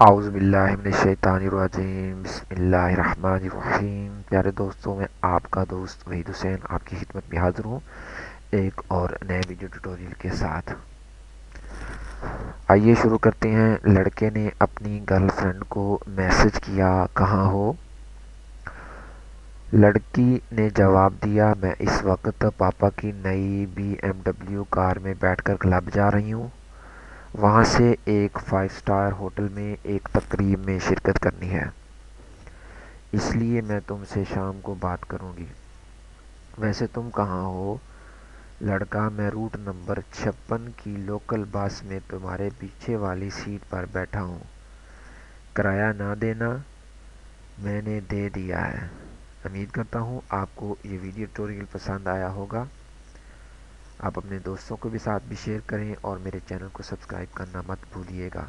اعوذ باللہ من الشیطان الرجیم بسم اللہ الرحمن الرحیم۔ پیارے دوستوں، میں آپ کا دوست وحید حسین آپ کی خدمت میں حاضر ہوں ایک اور نئے ویڈیو ٹیوٹوریل کے ساتھ۔ آئیے شروع کرتے ہیں۔ لڑکے نے اپنی گرل فرینڈ کو میسج کیا، کہاں ہو؟ لڑکی نے جواب دیا، میں اس وقت پاپا کی نئی BMW کار میں بیٹھ کر کلب جا رہی ہوں، وہاں سے ایک 5 اسٹار ہوٹل میں ایک تقریب میں شرکت کرنی ہے، اس لیے میں تم سے شام کو بات کروں گی۔ ویسے تم کہاں ہو؟ لڑکا، میں روٹ نمبر 56 کی لوکل بس میں تمہارے پیچھے والی سیٹ پر بیٹھا ہوں، کرایہ نہ دینا؟ میں نے دے دیا ہے۔ امید کرتا ہوں آپ کو یہ ویڈیو ٹیوٹوریل پسند آیا ہوگا۔ آپ اپنے دوستوں کو بھی ساتھ بھی شیئر کریں اور میرے چینل کو سبسکرائب کرنا مت بھولیے گا۔